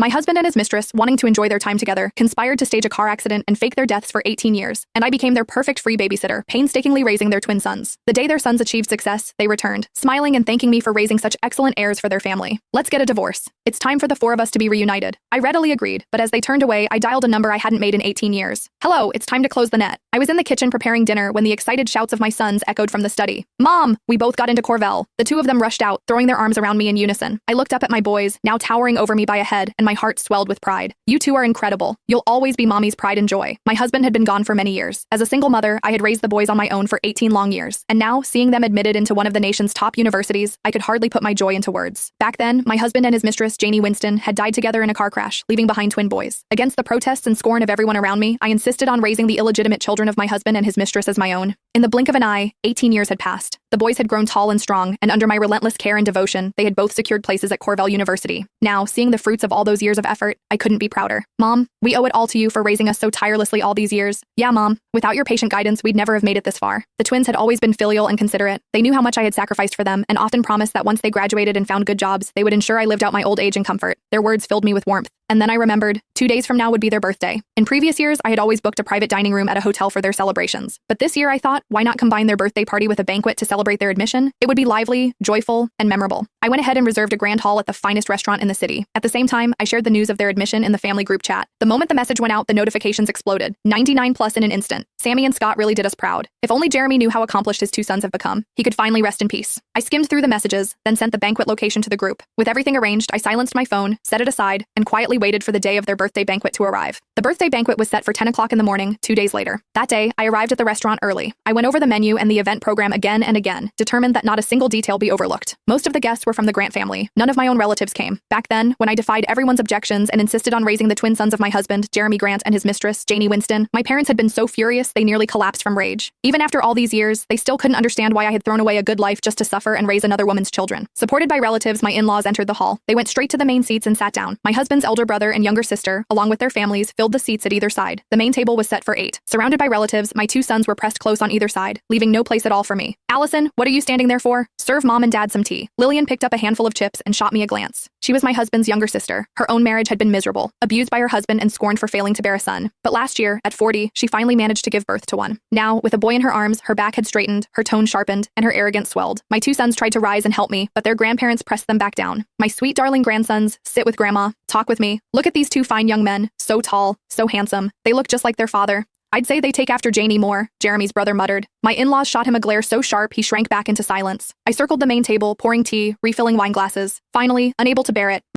My husband and his mistress, wanting to enjoy their time together, conspired to stage a car accident and fake their deaths for 18 years, and I became their perfect free babysitter, painstakingly raising their twin sons. The day their sons achieved success, they returned, smiling and thanking me for raising such excellent heirs for their family. Let's get a divorce. It's time for the four of us to be reunited. I readily agreed, but as they turned away, I dialed a number I hadn't made in 18 years. Hello, it's time to close the net. I was in the kitchen preparing dinner when the excited shouts of my sons echoed from the study. Mom! We both got into Corvell. The two of them rushed out, throwing their arms around me in unison. I looked up at my boys, now towering over me by a head, and my heart swelled with pride. You two are incredible. You'll always be mommy's pride and joy. My husband had been gone for many years. As a single mother, I had raised the boys on my own for 18 long years. And now, seeing them admitted into one of the nation's top universities, I could hardly put my joy into words. Back then, my husband and his mistress, Janie Winston, had died together in a car crash, leaving behind twin boys. Against the protests and scorn of everyone around me, I insisted on raising the illegitimate children of my husband and his mistress as my own. In the blink of an eye, 18 years had passed. The boys had grown tall and strong, and under my relentless care and devotion, they had both secured places at Corvell University. Now, seeing the fruits of all those years of effort, I couldn't be prouder. Mom, we owe it all to you for raising us so tirelessly all these years. Yeah, Mom, without your patient guidance, we'd never have made it this far. The twins had always been filial and considerate. They knew how much I had sacrificed for them, and often promised that once they graduated and found good jobs, they would ensure I lived out my old age in comfort. Their words filled me with warmth. And then I remembered, 2 days from now would be their birthday. In previous years, I had always booked a private dining room at a hotel for their celebrations. But this year I thought, why not combine their birthday party with a banquet to celebrate their admission? It would be lively, joyful, and memorable. I went ahead and reserved a grand hall at the finest restaurant in the city. At the same time, I shared the news of their admission in the family group chat. The moment the message went out, the notifications exploded. 99 plus in an instant. Sammy and Scott really did us proud. If only Jeremy knew how accomplished his two sons have become. He could finally rest in peace. I skimmed through the messages, then sent the banquet location to the group. With everything arranged, I silenced my phone, set it aside, and quietly waited for the day of their birthday banquet to arrive. The birthday banquet was set for 10 o'clock in the morning, 2 days later. That day, I arrived at the restaurant early. I went over the menu and the event program again and again, determined that not a single detail be overlooked. Most of the guests were from the Grant family. None of my own relatives came. Back then, when I defied everyone's objections and insisted on raising the twin sons of my husband, Jeremy Grant, and his mistress, Janie Winston, my parents had been so furious they nearly collapsed from rage. Even after all these years, they still couldn't understand why I had thrown away a good life just to suffer and raise another woman's children. Supported by relatives, my in-laws entered the hall. They went straight to the main seats and sat down. My husband's elder brother and younger sister, along with their families, filled the seats at either side. The main table was set for 8. Surrounded by relatives, my two sons were pressed close on either side, leaving no place at all for me. Allison, what are you standing there for? Serve Mom and Dad some tea. Lillian picked up a handful of chips and shot me a glance. She was my husband's younger sister. Her own marriage had been miserable, abused by her husband and scorned for failing to bear a son. But last year, at 40, she finally managed to give birth to one. Now, with a boy in her arms, her back had straightened, her tone sharpened, and her arrogance swelled. My two sons tried to rise and help me, but their grandparents pressed them back down. My sweet darling grandsons, sit with Grandma, talk with me. Look at these two fine young men, so tall, so handsome. They look just like their father. I'd say they take after Janie more, Jeremy's brother muttered. My in-laws shot him a glare so sharp he shrank back into silence. I circled the main table, pouring tea, refilling wine glasses. Finally, unable to bear it,